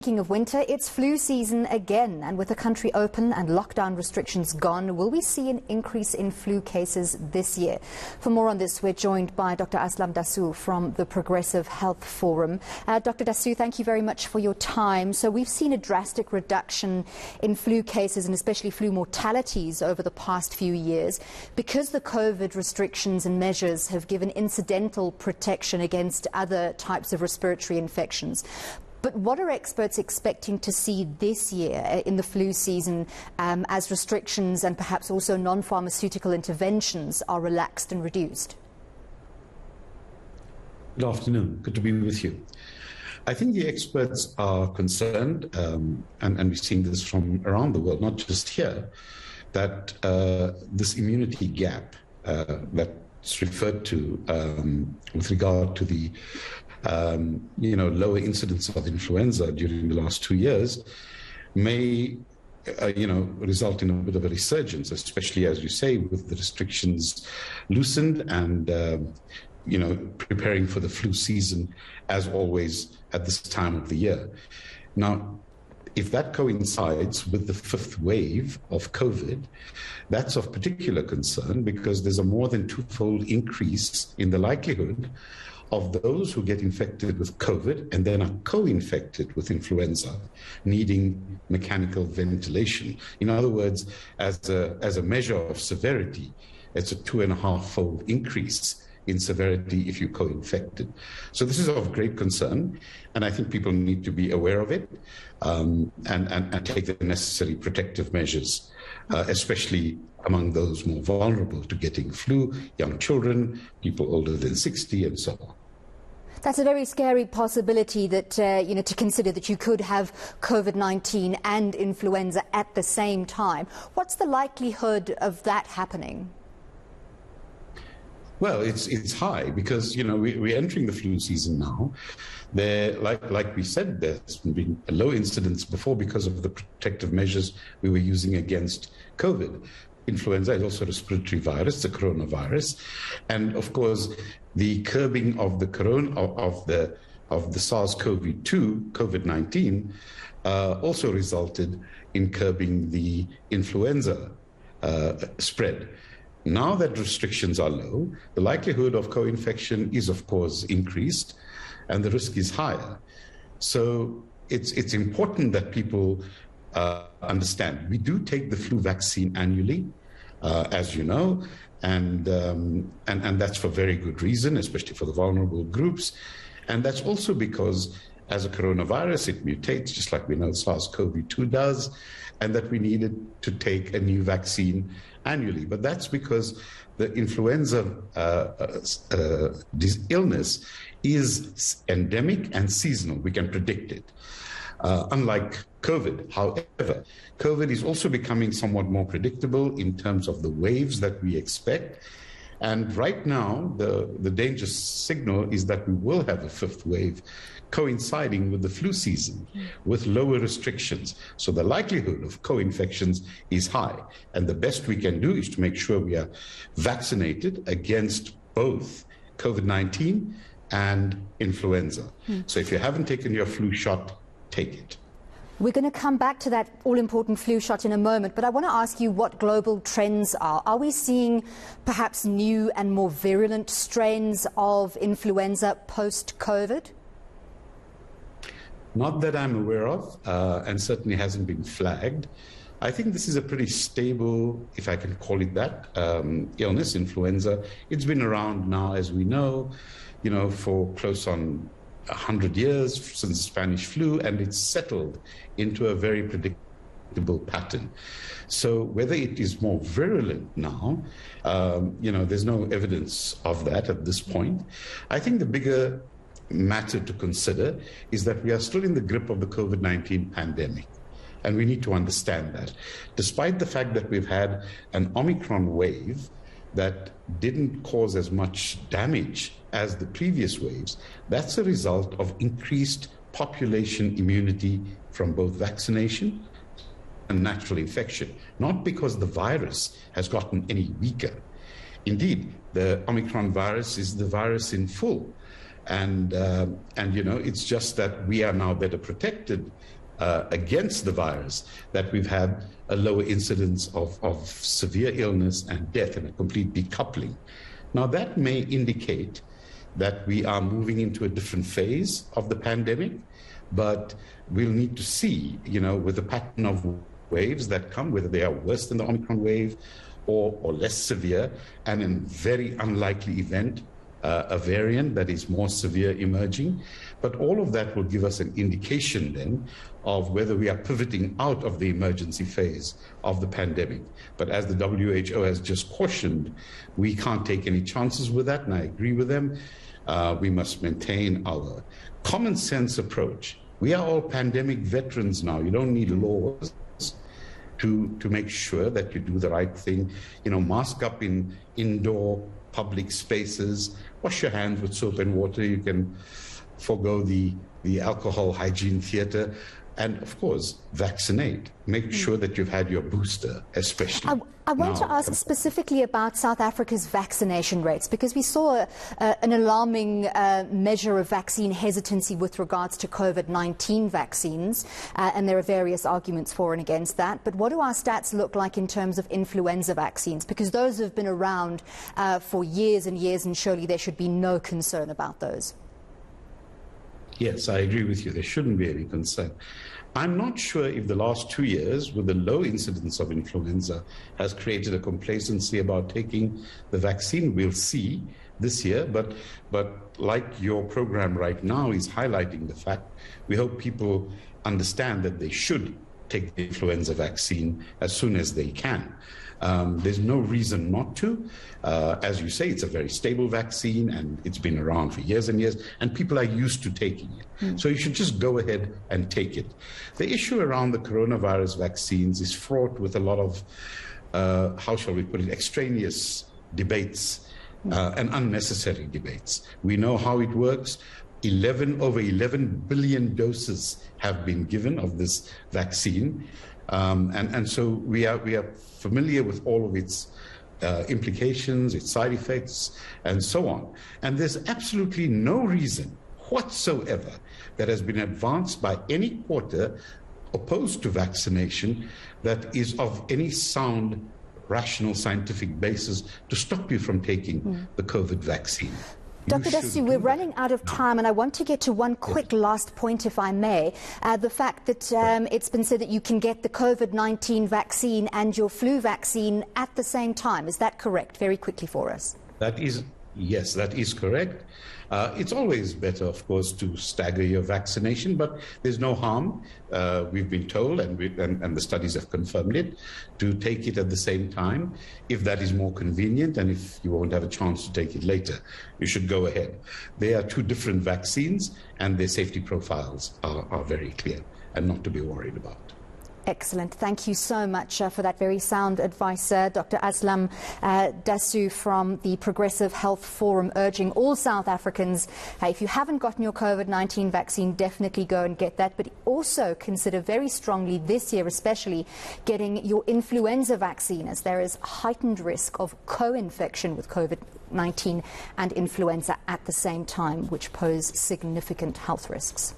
Speaking of winter, it's flu season again, and with the country open and lockdown restrictions gone, will we see an increase in flu cases this year? For more on this, we're joined by Dr. Aslam Dasoo from the Progressive Health Forum. Dr. Dasoo, thank you very much for your time. So we've seen a drastic reduction in flu cases and especially flu mortalities over the past few years because the COVID restrictions and measures have given incidental protection against other types of respiratory infections. But what are experts expecting to see this year in the flu season as restrictions and perhaps also non-pharmaceutical interventions are relaxed and reduced? Good afternoon. Good to be with you. I think the experts are concerned, and we're seeing this from around the world, not just here, that this immunity gap that's referred to with regard to the lower incidence of influenza during the last 2 years may, result in a bit of a resurgence, especially, as you say, with the restrictions loosened and, preparing for the flu season, as always, at this time of the year. Now, if that coincides with the fifth wave of COVID, that's of particular concern because there's a more than twofold increase in the likelihood of those who get infected with COVID and then are co-infected with influenza, needing mechanical ventilation. In other words, as a measure of severity, it's a 2.5-fold increase in severity if you're co-infected. So this is of great concern, and I think people need to be aware of it and take the necessary protective measures, especially among those more vulnerable to getting flu, young children, people older than 60, and so on. That's a very scary possibility that, to consider that you could have COVID-19 and influenza at the same time. What's the likelihood of that happening? Well, it's high because, we're entering the flu season now. Like we said, there's been a low incidence before because of the protective measures we were using against COVID. Influenza is also a respiratory virus, the coronavirus, and of course, the curbing of the SARS-CoV-2, COVID-19, also resulted in curbing the influenza spread. Now that restrictions are low, the likelihood of co-infection is, of course, increased, and the risk is higher. So it's important that people understand. We do take the flu vaccine annually, as you know, and that's for very good reason, especially for the vulnerable groups. And that's also because as a coronavirus, it mutates, just like we know SARS-CoV-2 does, and that we needed to take a new vaccine annually. But that's because the influenza illness is endemic and seasonal. We can predict it. Unlike COVID, however, COVID is also becoming somewhat more predictable in terms of the waves that we expect. And right now, the danger signal is that we will have a fifth wave coinciding with the flu season with lower restrictions. So the likelihood of co-infections is high. And the best we can do is to make sure we are vaccinated against both COVID-19 and influenza. So if you haven't taken your flu shot, take it. We're going to come back to that all-important flu shot in a moment, but I want to ask you what global trends are. Are we seeing perhaps new and more virulent strains of influenza post-COVID? Not that I'm aware of, and certainly hasn't been flagged. I think this is a pretty stable, if I can call it that, illness, influenza. It's been around now, as we know, for close on 100 years since the Spanish flu, and it's settled into a very predictable pattern. So whether it is more virulent now, there's no evidence of that at this point. I think the bigger matter to consider is that we are still in the grip of the COVID-19 pandemic. And we need to understand that. Despite the fact that we've had an Omicron wave that didn't cause as much damage as the previous waves, that's a result of increased population immunity from both vaccination and natural infection, not because the virus has gotten any weaker. Indeed, the Omicron virus is the virus in full. And you know, it's just that we are now better protected against the virus, that we've had a lower incidence of severe illness and death and a complete decoupling. Now, that may indicate that we are moving into a different phase of the pandemic, but we'll need to see, you know, with the pattern of waves that come, whether they are worse than the Omicron wave or less severe, and in very unlikely event, a variant that is more severe emerging. But all of that will give us an indication then of whether we are pivoting out of the emergency phase of the pandemic. But as the WHO has just cautioned, we can't take any chances with that, and I agree with them. We must maintain our common sense approach. We are all pandemic veterans now. You don't need laws to make sure that you do the right thing. You know, mask up in indoor public spaces, wash your hands with soap and water. You can forego the alcohol hygiene theater. And of course, vaccinate. Make sure that you've had your booster, especially. I want to ask specifically about South Africa's vaccination rates, because we saw an alarming measure of vaccine hesitancy with regards to COVID-19 vaccines, and there are various arguments for and against that. But what do our stats look like in terms of influenza vaccines? Because those have been around for years and years, and surely there should be no concern about those. Yes, I agree with you. There shouldn't be any concern. I'm not sure if the last 2 years, with the low incidence of influenza, has created a complacency about taking the vaccine. We'll see this year, but like your program right now is highlighting the fact, we hope people understand that they should take the influenza vaccine as soon as they can. There's no reason not to. As you say, it's a very stable vaccine and it's been around for years and years, and people are used to taking it. So you should just go ahead and take it. The issue around the coronavirus vaccines is fraught with a lot of, how shall we put it, extraneous debates and unnecessary debates. We know how it works. Over 11 billion doses have been given of this vaccine. And so we are familiar with all of its implications, its side effects, and so on. And there's absolutely no reason whatsoever that has been advanced by any quarter opposed to vaccination that is of any sound, rational, scientific basis to stop you from taking the COVID vaccine. Dr. Dasoo, we're running out of time, and I want to get to one quick last point, if I may. The fact that it's been said that you can get the COVID-19 vaccine and your flu vaccine at the same time. Is that correct? Very quickly for us. Yes, that is correct. It's always better, of course, to stagger your vaccination, but there's no harm, we've been told, and the studies have confirmed it, to take it at the same time. If that is more convenient and if you won't have a chance to take it later, you should go ahead. They are two different vaccines and their safety profiles are very clear and not to be worried about. Excellent. Thank you so much for that very sound advice, Dr. Aslam Dasoo from the Progressive Health Forum, urging all South Africans, if you haven't gotten your COVID-19 vaccine, definitely go and get that. But also consider very strongly this year, especially, getting your influenza vaccine, as there is heightened risk of co-infection with COVID-19 and influenza at the same time, which pose significant health risks.